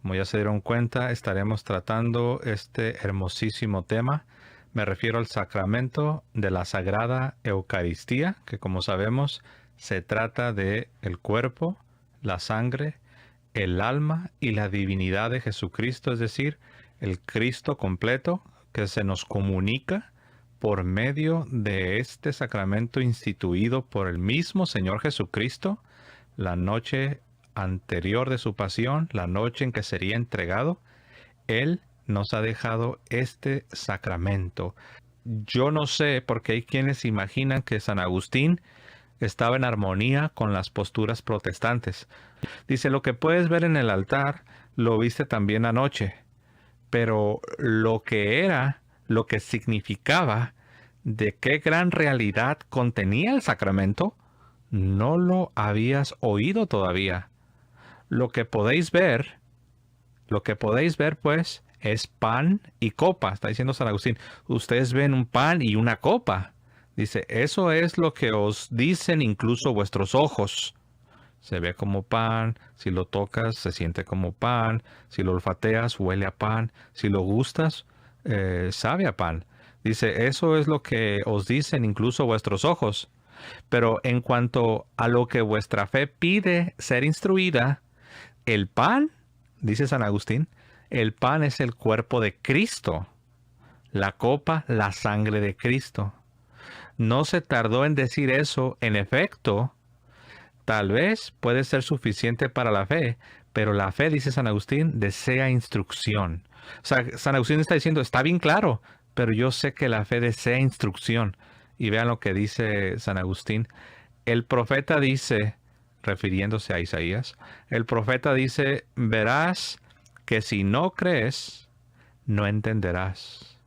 Como ya se dieron cuenta, estaremos tratando este hermosísimo tema. Me refiero al sacramento de la Sagrada Eucaristía, que como sabemos se trata de el cuerpo, la sangre, el alma y la divinidad de Jesucristo, es decir, el Cristo completo que se nos comunica por medio de este sacramento instituido por el mismo Señor Jesucristo la noche anterior de su pasión, la noche en que sería entregado. Él nos ha dejado este sacramento. Yo no sé, porque hay quienes imaginan que San Agustín estaba en armonía con las posturas protestantes. Dice, lo que puedes ver en el altar, lo viste también anoche, pero lo que era, lo que significaba, de qué gran realidad contenía el sacramento, no lo habías oído todavía. Lo que podéis ver, pues, es pan y copa. Está diciendo San Agustín. Ustedes ven un pan y una copa. Dice, eso es lo que os dicen incluso vuestros ojos. Se ve como pan, si lo tocas se siente como pan, si lo olfateas huele a pan, si lo gustas sabe a pan. Dice, eso es lo que os dicen incluso vuestros ojos. Pero en cuanto a lo que vuestra fe pide ser instruida, el pan, dice San Agustín, el pan es el cuerpo de Cristo, la copa, la sangre de Cristo. No se tardó en decir eso, en efecto, tal vez puede ser suficiente para la fe, pero la fe, dice San Agustín, desea instrucción. O sea, San Agustín está diciendo, está bien claro, pero yo sé que la fe desea instrucción. Y vean lo que dice San Agustín. El profeta dice, refiriéndose a Isaías, el profeta dice, verás que si no crees, no entenderás.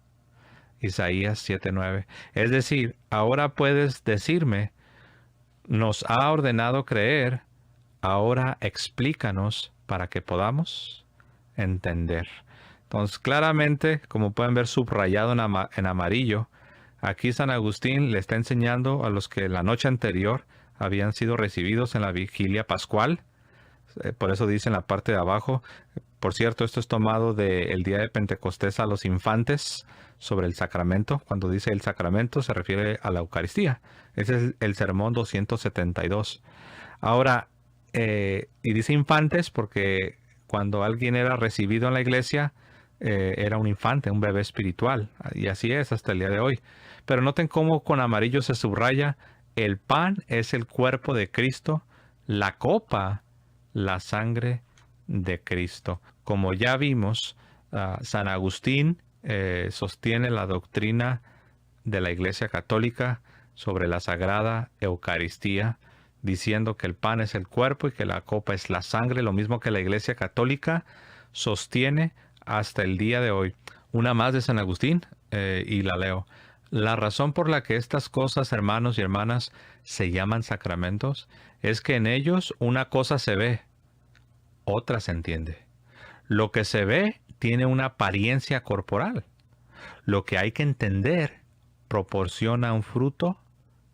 Isaías 7:9. Es decir, ahora puedes decirme, nos ha ordenado creer, ahora explícanos para que podamos entender. Entonces, claramente, como pueden ver subrayado en amarillo, aquí San Agustín le está enseñando a los que la noche anterior habían sido recibidos en la vigilia pascual. Por eso dice en la parte de abajo, por cierto, esto es tomado del día de Pentecostés a los infantes sobre el sacramento. Cuando dice el sacramento se refiere a la Eucaristía. Ese es el sermón 272. Ahora, y dice infantes porque cuando alguien era recibido en la iglesia, era un infante, un bebé espiritual. Y así es hasta el día de hoy. Pero noten cómo con amarillo se subraya, el pan es el cuerpo de Cristo, la copa, la sangre de Cristo. Como ya vimos, San Agustín sostiene la doctrina de la Iglesia Católica sobre la Sagrada Eucaristía, diciendo que el pan es el cuerpo y que la copa es la sangre, lo mismo que la Iglesia Católica sostiene hasta el día de hoy. Una más de San Agustín, y la leo. La razón por la que estas cosas, hermanos y hermanas, se llaman sacramentos, es que en ellos una cosa se ve, otra se entiende. Lo que se ve tiene una apariencia corporal. Lo que hay que entender proporciona un fruto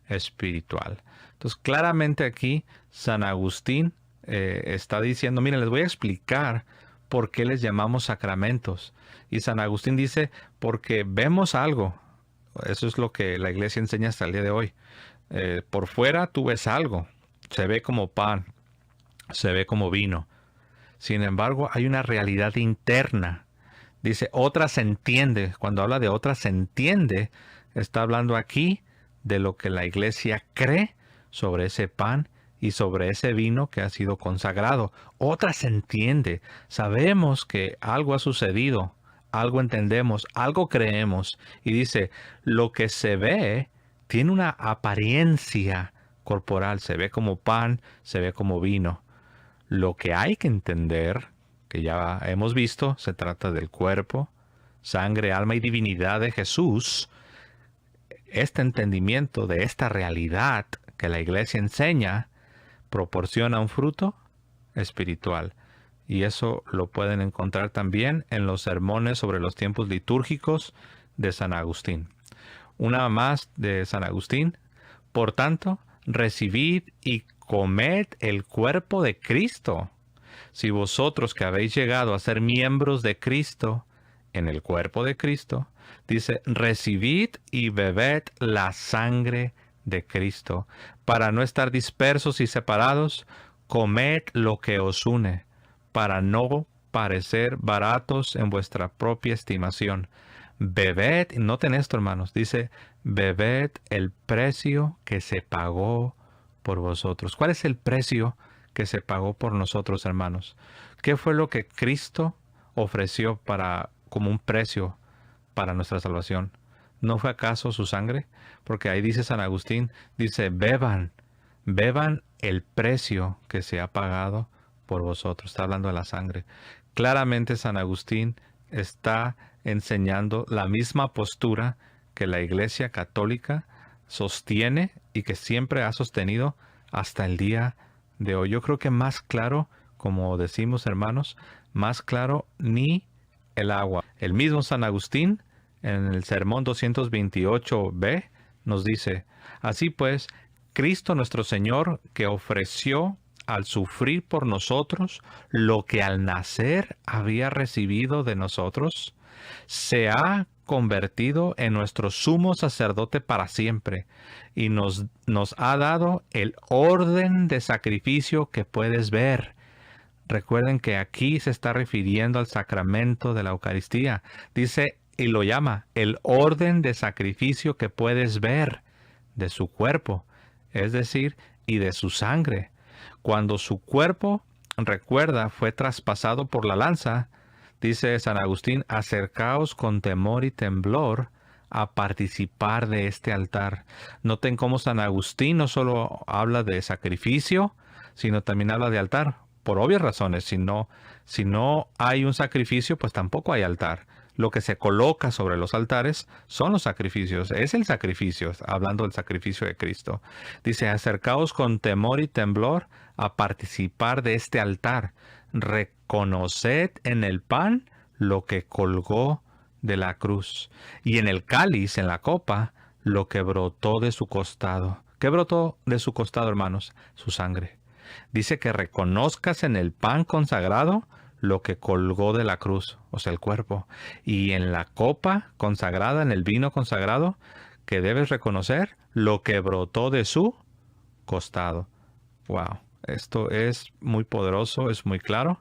espiritual. Entonces, claramente aquí San Agustín está diciendo, miren, les voy a explicar por qué les llamamos sacramentos. Y San Agustín dice, porque vemos algo. Eso es lo que la iglesia enseña hasta el día de hoy. Por fuera tú ves algo. Se ve como pan, se ve como vino. Sin embargo, hay una realidad interna. Dice, otra se entiende. Cuando habla de otra se entiende, está hablando aquí de lo que la iglesia cree sobre ese pan y sobre ese vino que ha sido consagrado. Otra se entiende. Sabemos que algo ha sucedido, algo entendemos, algo creemos. Y dice, lo que se ve tiene una apariencia corporal. Se ve como pan, se ve como vino. Lo que hay que entender, que ya hemos visto, se trata del cuerpo, sangre, alma y divinidad de Jesús. Este entendimiento de esta realidad que la iglesia enseña proporciona un fruto espiritual. Y eso lo pueden encontrar también en los sermones sobre los tiempos litúrgicos de San Agustín. Una más de San Agustín. Por tanto, recibid y comed el cuerpo de Cristo, si vosotros que habéis llegado a ser miembros de Cristo, en el cuerpo de Cristo, dice, recibid y bebed la sangre de Cristo. Para no estar dispersos y separados, comed lo que os une, para no parecer baratos en vuestra propia estimación. Bebed, noten esto, hermanos, dice, bebed el precio que se pagó por vosotros. ¿Cuál es el precio que se pagó por nosotros, hermanos? ¿Qué fue lo que Cristo ofreció como un precio para nuestra salvación? ¿No fue acaso su sangre? Porque ahí dice San Agustín, dice, beban el precio que se ha pagado por vosotros. Está hablando de la sangre. Claramente San Agustín está enseñando la misma postura que la Iglesia Católica sostiene y que siempre ha sostenido hasta el día de hoy. Yo creo que más claro, como decimos, hermanos, más claro ni el agua. El mismo San Agustín, en el Sermón 228b, nos dice, así pues, Cristo nuestro Señor, que ofreció al sufrir por nosotros lo que al nacer había recibido de nosotros, se ha convertido en nuestro sumo sacerdote para siempre y nos ha dado el orden de sacrificio que puedes ver. Recuerden que aquí se está refiriendo al sacramento de la Eucaristía. Dice y lo llama el orden de sacrificio que puedes ver de su cuerpo, es decir, y de su sangre. Cuando su cuerpo, recuerda, fue traspasado por la lanza, dice San Agustín, acercaos con temor y temblor a participar de este altar. Noten cómo San Agustín no solo habla de sacrificio, sino también habla de altar. Por obvias razones, si no hay un sacrificio, pues tampoco hay altar. Lo que se coloca sobre los altares son los sacrificios. Es el sacrificio, hablando del sacrificio de Cristo. Dice, acercaos con temor y temblor a participar de este altar. Reconoced en el pan lo que colgó de la cruz. Y en el cáliz, en la copa, lo que brotó de su costado. ¿Qué brotó de su costado, hermanos? Su sangre. Dice que reconozcas en el pan consagrado lo que colgó de la cruz, o sea, el cuerpo. Y en la copa consagrada, en el vino consagrado, que debes reconocer lo que brotó de su costado. Wow, esto es muy poderoso, es muy claro.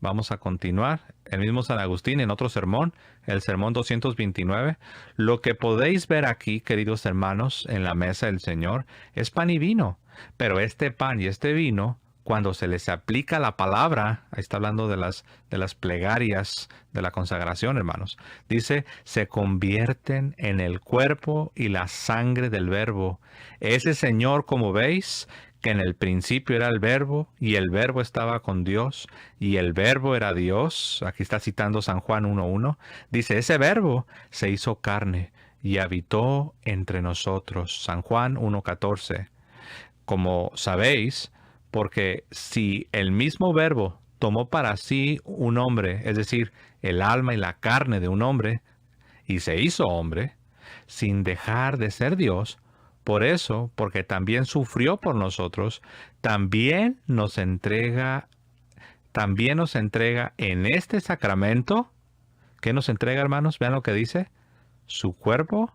Vamos a continuar. El mismo San Agustín en otro sermón, el sermón 229. Lo que podéis ver aquí, queridos hermanos, en la mesa del Señor, es pan y vino. Pero este pan y este vino, cuando se les aplica la palabra, ahí está hablando de las plegarias de la consagración, hermanos, dice, se convierten en el cuerpo y la sangre del Verbo. Ese Señor, como veis, que en el principio era el Verbo, y el Verbo estaba con Dios, y el Verbo era Dios. Aquí está citando San Juan 1:1. Dice, ese Verbo se hizo carne y habitó entre nosotros. San Juan 1:14. Como sabéis, porque si el mismo Verbo tomó para sí un hombre, es decir, el alma y la carne de un hombre, y se hizo hombre, sin dejar de ser Dios, por eso, porque también sufrió por nosotros, también nos entrega en este sacramento. ¿Qué nos entrega, hermanos? Vean lo que dice, su cuerpo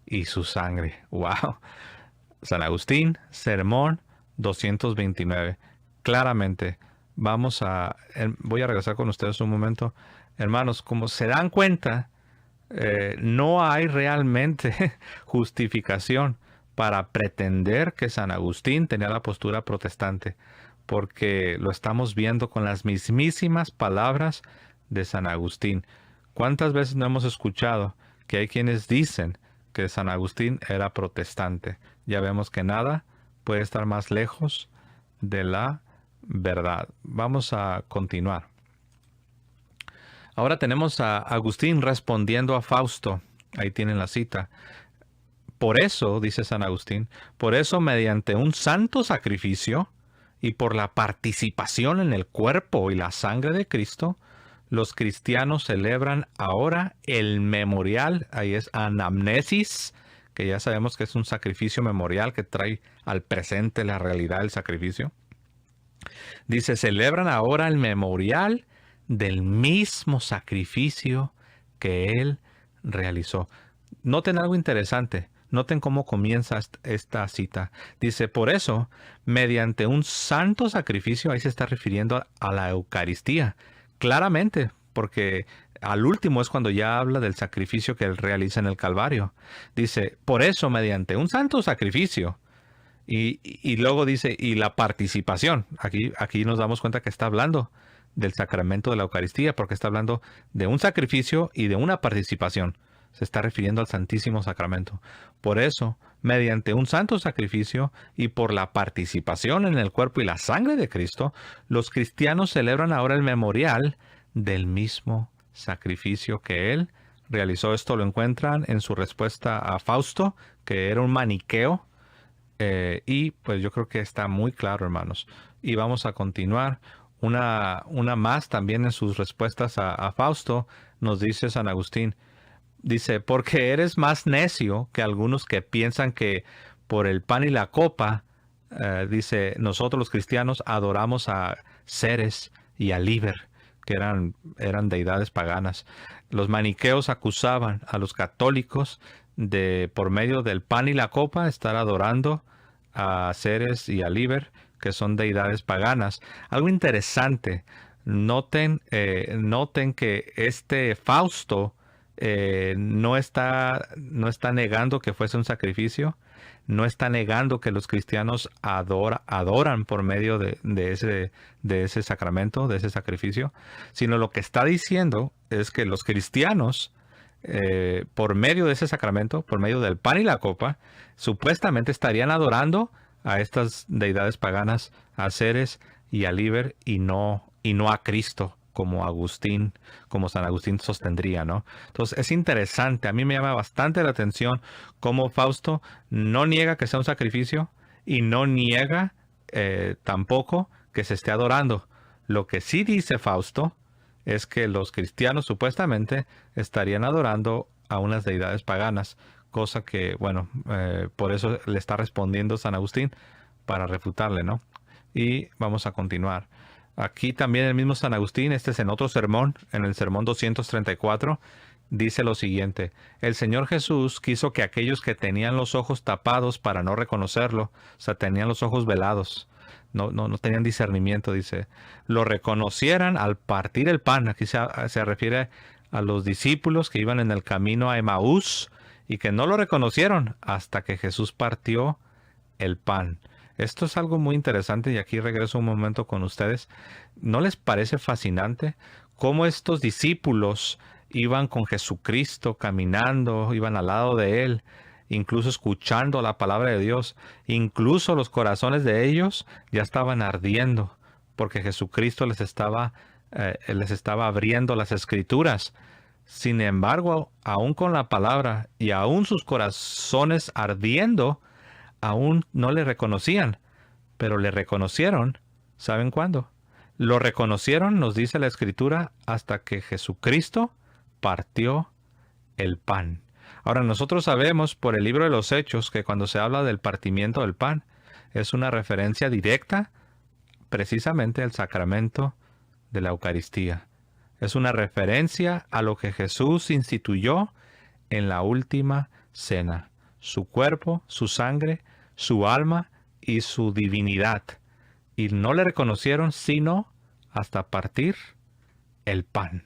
y su sangre. ¡Wow! San Agustín, sermón 229. Claramente, voy a regresar con ustedes un momento. Hermanos, como se dan cuenta, no hay realmente justificación para pretender que San Agustín tenía la postura protestante, porque lo estamos viendo con las mismísimas palabras de San Agustín. ¿Cuántas veces no hemos escuchado que hay quienes dicen que San Agustín era protestante? Ya vemos que nada puede estar más lejos de la verdad. Vamos a continuar. Ahora tenemos a Agustín respondiendo a Fausto. Ahí tienen la cita. Por eso, dice San Agustín, por eso mediante un santo sacrificio y por la participación en el cuerpo y la sangre de Cristo, los cristianos celebran ahora el memorial, ahí es anamnesis, que ya sabemos que es un sacrificio memorial que trae al presente la realidad del sacrificio. Dice, celebran ahora el memorial del mismo sacrificio que él realizó. Noten algo interesante. Noten cómo comienza esta cita. Dice, por eso, mediante un santo sacrificio, ahí se está refiriendo a la Eucaristía. Claramente, porque al último es cuando ya habla del sacrificio que él realiza en el Calvario. Dice, por eso, mediante un santo sacrificio. Y luego dice, y la participación. Aquí nos damos cuenta que está hablando del sacramento de la Eucaristía, porque está hablando de un sacrificio y de una participación. Se está refiriendo al Santísimo Sacramento. Por eso, mediante un santo sacrificio y por la participación en el cuerpo y la sangre de Cristo, los cristianos celebran ahora el memorial del mismo sacrificio que Él realizó. Esto lo encuentran en su respuesta a Fausto, que era un maniqueo. Y pues yo creo que está muy claro, hermanos. Y vamos a continuar. Una más también en sus respuestas a Fausto, nos dice San Agustín. Dice, porque eres más necio que algunos que piensan que por el pan y la copa, dice, nosotros los cristianos adoramos a Ceres y a Liber, que eran deidades paganas. Los maniqueos acusaban a los católicos de, por medio del pan y la copa, estar adorando a Ceres y a Liber, que son deidades paganas. Algo interesante, noten que este Fausto no está negando que fuese un sacrificio, no está negando que los cristianos adoran por medio de ese sacramento, de ese sacrificio, sino lo que está diciendo es que los cristianos, por medio de ese sacramento, por medio del pan y la copa, supuestamente estarían adorando a estas deidades paganas, a Ceres y a Liber, y no a Cristo, como San Agustín sostendría, ¿no? Entonces es interesante, a mí me llama bastante la atención cómo Fausto no niega que sea un sacrificio y no niega tampoco que se esté adorando. Lo que sí dice Fausto es que los cristianos supuestamente estarían adorando a unas deidades paganas, cosa que, bueno, por eso le está respondiendo San Agustín para refutarle, ¿no? Y vamos a continuar. Aquí también el mismo San Agustín, este es en otro sermón, en el sermón 234, dice lo siguiente: el Señor Jesús quiso que aquellos que tenían los ojos tapados para no reconocerlo, o sea, tenían los ojos velados, no tenían discernimiento, dice, lo reconocieran al partir el pan. Aquí se refiere a los discípulos que iban en el camino a Emaús y que no lo reconocieron hasta que Jesús partió el pan. Esto es algo muy interesante y aquí regreso un momento con ustedes. ¿No les parece fascinante cómo estos discípulos iban con Jesucristo caminando, iban al lado de Él, incluso escuchando la palabra de Dios? Incluso los corazones de ellos ya estaban ardiendo porque Jesucristo les estaba abriendo las escrituras. Sin embargo, aún con la palabra y aún sus corazones ardiendo, aún no le reconocían, pero le reconocieron. ¿Saben cuándo? Lo reconocieron, nos dice la Escritura, hasta que Jesucristo partió el pan. Ahora, nosotros sabemos por el libro de los Hechos que cuando se habla del partimiento del pan, es una referencia directa precisamente al sacramento de la Eucaristía. Es una referencia a lo que Jesús instituyó en la última cena: su cuerpo, su sangre, su alma y su divinidad. Y no le reconocieron sino hasta partir el pan.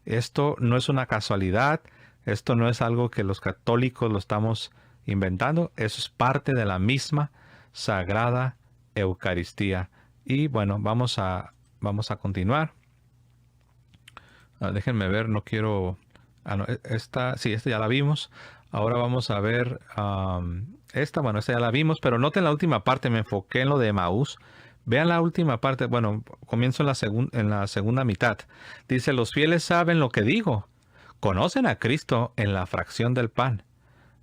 Esto no es una casualidad, esto no es algo que los católicos lo estamos inventando, eso es parte de la misma Sagrada Eucaristía. Y bueno, vamos a continuar. Déjenme ver, no quiero... no, esta ya la vimos. Ahora vamos a ver esta ya la vimos, pero noten la última parte, me enfoqué en lo de Emaús. Vean la última parte, bueno, comienzo en la segunda mitad. Dice, los fieles saben lo que digo, conocen a Cristo en la fracción del pan,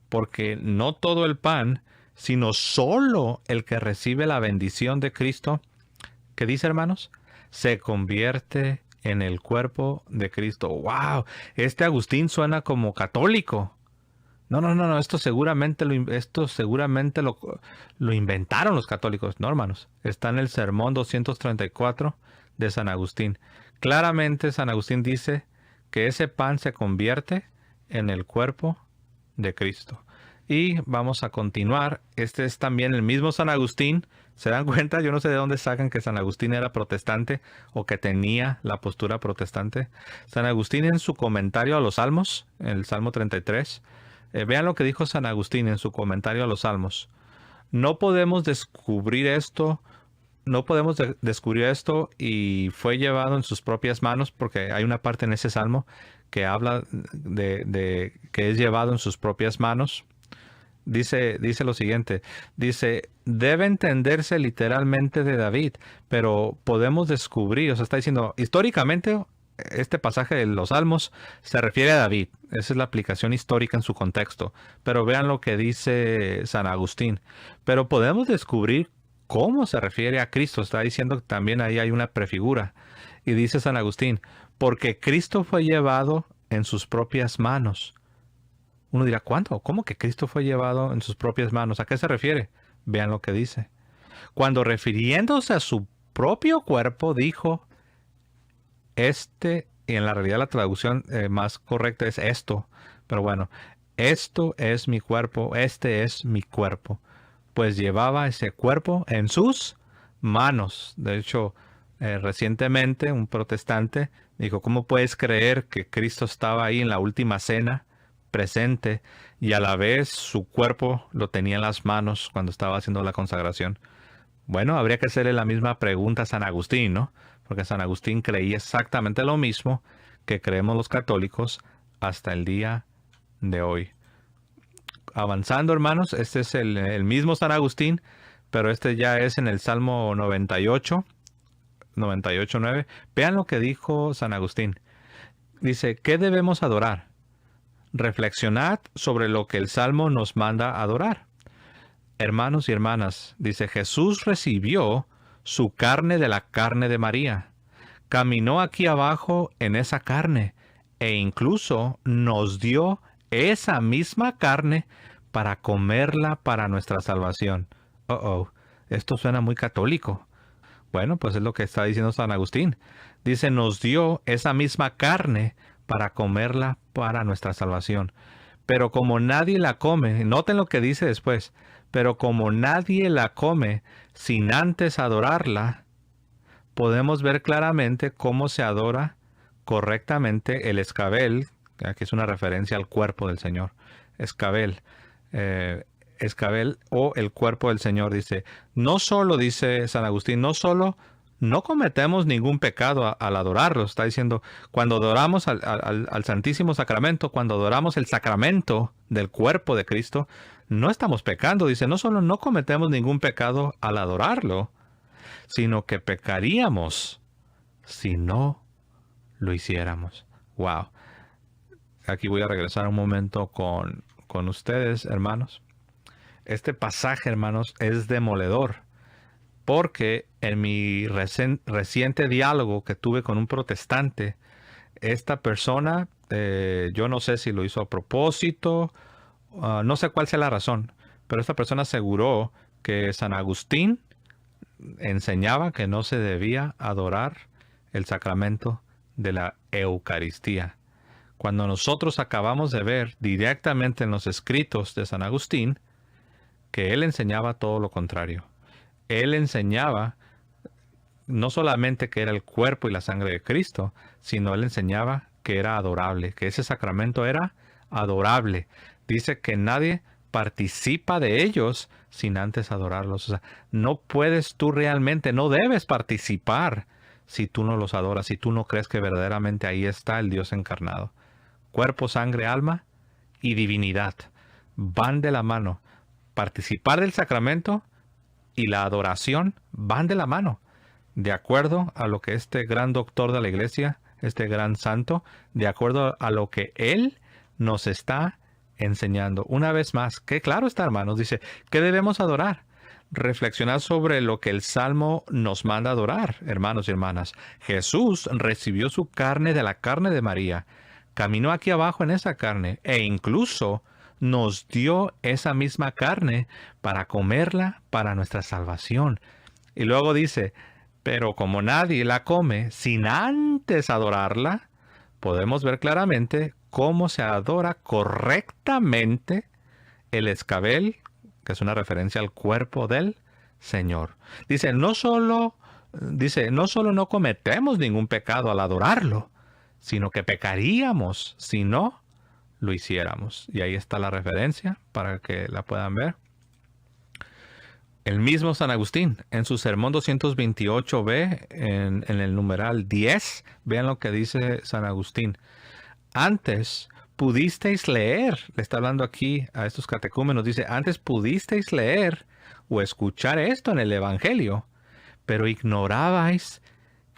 porque no todo el pan, sino solo el que recibe la bendición de Cristo, ¿qué dice, hermanos? Se convierte en el cuerpo de Cristo. ¡Wow! Este Agustín suena como católico. No, esto seguramente lo inventaron los católicos. No, hermanos. Está en el Sermón 234 de San Agustín. Claramente San Agustín dice que ese pan se convierte en el cuerpo de Cristo. Y vamos a continuar. Este es también el mismo San Agustín. ¿Se dan cuenta? Yo no sé de dónde sacan que San Agustín era protestante o que tenía la postura protestante. San Agustín en su comentario a los Salmos, en el Salmo 33, vean lo que dijo San Agustín en su comentario a los Salmos. No podemos descubrir esto, descubrir esto y fue llevado en sus propias manos, porque hay una parte en ese salmo que habla de que es llevado en sus propias manos. Dice lo siguiente, dice, debe entenderse literalmente de David, pero podemos descubrir, o sea, está diciendo, históricamente, este pasaje de los Salmos se refiere a David. Esa es la aplicación histórica en su contexto. Pero vean lo que dice San Agustín. Pero podemos descubrir cómo se refiere a Cristo. Está diciendo que también ahí hay una prefigura. Y dice San Agustín, porque Cristo fue llevado en sus propias manos. Uno dirá, ¿cuándo? ¿Cómo que Cristo fue llevado en sus propias manos? ¿A qué se refiere? Vean lo que dice. Cuando refiriéndose a su propio cuerpo, dijo, y en la realidad la traducción más correcta es esto. Pero bueno, esto es mi cuerpo, este es mi cuerpo. Pues llevaba ese cuerpo en sus manos. De hecho, recientemente un protestante dijo, ¿cómo puedes creer que Cristo estaba ahí en la última cena presente y a la vez su cuerpo lo tenía en las manos cuando estaba haciendo la consagración? Bueno, habría que hacerle la misma pregunta a San Agustín, ¿no? Porque San Agustín creía exactamente lo mismo que creemos los católicos hasta el día de hoy. Avanzando, hermanos, este es el mismo San Agustín, pero este ya es en el Salmo 98, 98:9. Vean lo que dijo San Agustín. Dice, ¿qué debemos adorar? Reflexionad sobre lo que el Salmo nos manda adorar. Hermanos y hermanas, dice, Jesús recibió su carne de la carne de María. Caminó aquí abajo en esa carne e incluso nos dio esa misma carne para comerla para nuestra salvación. Esto suena muy católico. Bueno, pues es lo que está diciendo San Agustín. Dice, nos dio esa misma carne para comerla para nuestra salvación. Pero como nadie la come, noten lo que dice después, pero como nadie la come sin antes adorarla, podemos ver claramente cómo se adora correctamente el escabel, que es una referencia al cuerpo del Señor. Escabel o el cuerpo del Señor, dice. No solo, dice San Agustín, no cometemos ningún pecado al adorarlo. Está diciendo, cuando adoramos al Santísimo Sacramento, cuando adoramos el sacramento del cuerpo de Cristo, no estamos pecando. Dice, no solo no cometemos ningún pecado al adorarlo, sino que pecaríamos si no lo hiciéramos. Wow. Aquí voy a regresar un momento con ustedes, hermanos. Este pasaje, hermanos, es demoledor. Porque en mi reciente diálogo que tuve con un protestante, esta persona, yo no sé si lo hizo a propósito, no sé cuál sea la razón, pero esta persona aseguró que San Agustín enseñaba que no se debía adorar el sacramento de la Eucaristía. Cuando nosotros acabamos de ver directamente en los escritos de San Agustín que él enseñaba todo lo contrario. Él enseñaba no solamente que era el cuerpo y la sangre de Cristo, sino él enseñaba que era adorable, que ese sacramento era adorable. Dice que nadie participa de ellos sin antes adorarlos. O sea, no puedes tú realmente, no debes participar si tú no los adoras, si tú no crees que verdaderamente ahí está el Dios encarnado. Cuerpo, sangre, alma y divinidad van de la mano. Participar del sacramento y la adoración van de la mano, de acuerdo a lo que este gran doctor de la iglesia, este gran santo, de acuerdo a lo que él nos está enseñando. Una vez más, que claro está, hermanos, dice, ¿qué debemos adorar? Reflexionar sobre lo que el Salmo nos manda adorar, hermanos y hermanas. Jesús recibió su carne de la carne de María, caminó aquí abajo en esa carne e incluso nos dio esa misma carne para comerla para nuestra salvación. Y luego dice, pero como nadie la come sin antes adorarla, podemos ver claramente cómo se adora correctamente el escabel, que es una referencia al cuerpo del Señor. Dice, no solo no cometemos ningún pecado al adorarlo, sino que pecaríamos si no lo hiciéramos. Y ahí está la referencia para que la puedan ver. El mismo San Agustín, en su sermón 228b, en el numeral 10, vean lo que dice San Agustín. Antes pudisteis leer, le está hablando aquí a estos catecúmenos, dice, antes pudisteis leer o escuchar esto en el Evangelio, pero ignorabais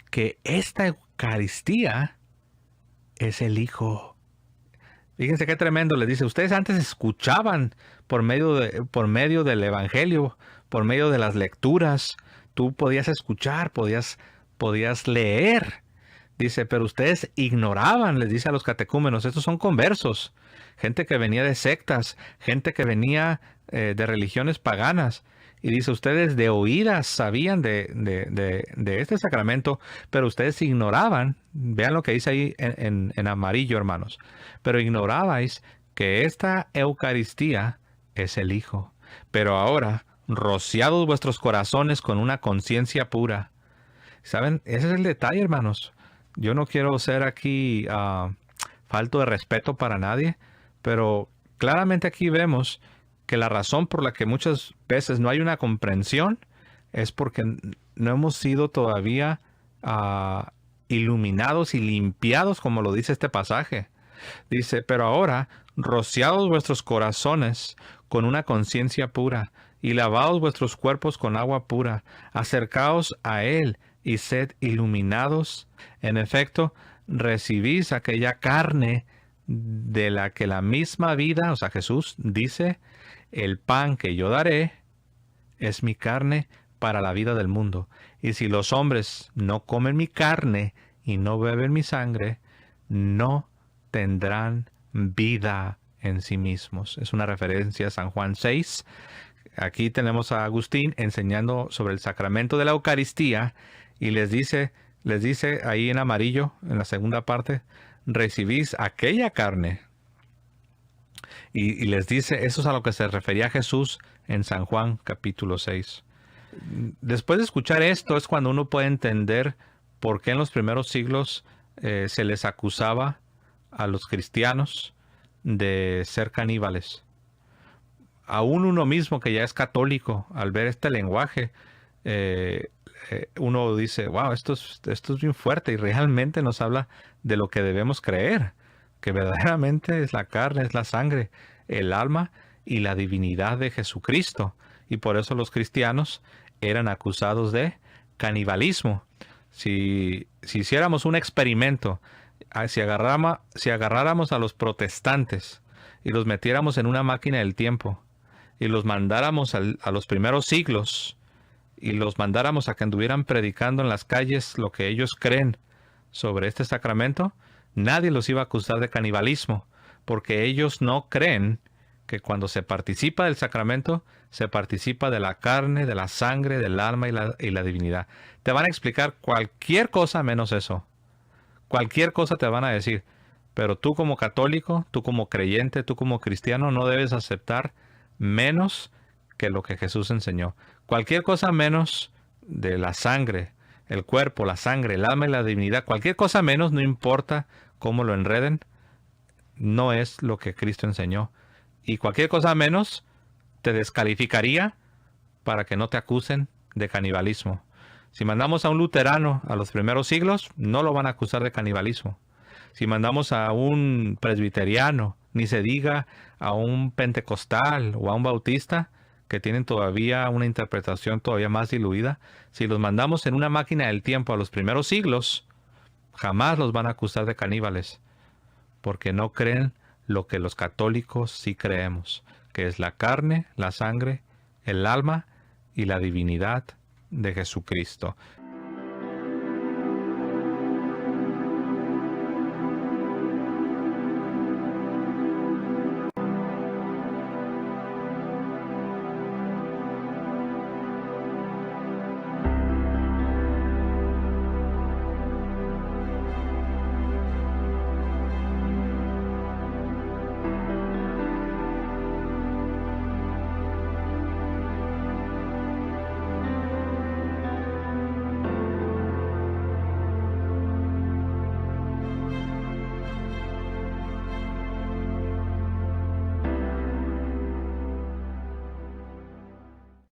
que esta Eucaristía es el Hijo. Fíjense qué tremendo, le dice, ustedes antes escuchaban por medio del Evangelio, por medio de las lecturas, tú podías escuchar, podías leer. Dice, pero ustedes ignoraban, les dice a los catecúmenos, estos son conversos, gente que venía de sectas, gente que venía de religiones paganas. Y dice, ustedes de oídas sabían de este sacramento, pero ustedes ignoraban, vean lo que dice ahí en amarillo, hermanos, pero ignorabais que esta Eucaristía es el Hijo. Pero ahora, rociados vuestros corazones con una conciencia pura. ¿Saben? Ese es el detalle, hermanos. Yo no quiero ser aquí falto de respeto para nadie, pero claramente aquí vemos que la razón por la que muchas veces no hay una comprensión es porque no hemos sido todavía iluminados y limpiados, como lo dice este pasaje. Dice, pero ahora, rociados vuestros corazones con una conciencia pura y lavaos vuestros cuerpos con agua pura, acercaos a Él y sed iluminados. En efecto, recibís aquella carne de la que la misma vida, o sea, Jesús dice, el pan que yo daré es mi carne para la vida del mundo. Y si los hombres no comen mi carne y no beben mi sangre, no tendrán vida en sí mismos. Es una referencia a San Juan 6. Aquí tenemos a Agustín enseñando sobre el sacramento de la Eucaristía y les dice ahí en amarillo, en la segunda parte, recibís aquella carne. Y les dice, eso es a lo que se refería Jesús en San Juan capítulo 6. Después de escuchar esto es cuando uno puede entender por qué en los primeros siglos se les acusaba a los cristianos de ser caníbales. Aún uno mismo que ya es católico, al ver este lenguaje, uno dice, wow, esto es bien fuerte y realmente nos habla de lo que debemos creer, que verdaderamente es la carne, es la sangre, el alma y la divinidad de Jesucristo. Y por eso los cristianos eran acusados de canibalismo. Si hiciéramos un experimento, si agarráramos a los protestantes y los metiéramos en una máquina del tiempo y los mandáramos a los primeros siglos y los mandáramos a que anduvieran predicando en las calles lo que ellos creen sobre este sacramento, nadie los iba a acusar de canibalismo, porque ellos no creen que cuando se participa del sacramento, se participa de la carne, de la sangre, del alma y la divinidad. Te van a explicar cualquier cosa menos eso. Cualquier cosa te van a decir. Pero tú como católico, tú como creyente, tú como cristiano, no debes aceptar menos que lo que Jesús enseñó. Cualquier cosa menos de la sangre, el cuerpo, la sangre, el alma y la divinidad, cualquier cosa menos, no importa cómo lo enreden, no es lo que Cristo enseñó. Y cualquier cosa menos te descalificaría para que no te acusen de canibalismo. Si mandamos a un luterano a los primeros siglos, no lo van a acusar de canibalismo. Si mandamos a un presbiteriano, ni se diga a un pentecostal o a un bautista, que tienen todavía una interpretación todavía más diluida, si los mandamos en una máquina del tiempo a los primeros siglos, jamás los van a acusar de caníbales, porque no creen lo que los católicos sí creemos, que es la carne, la sangre, el alma y la divinidad de Jesucristo.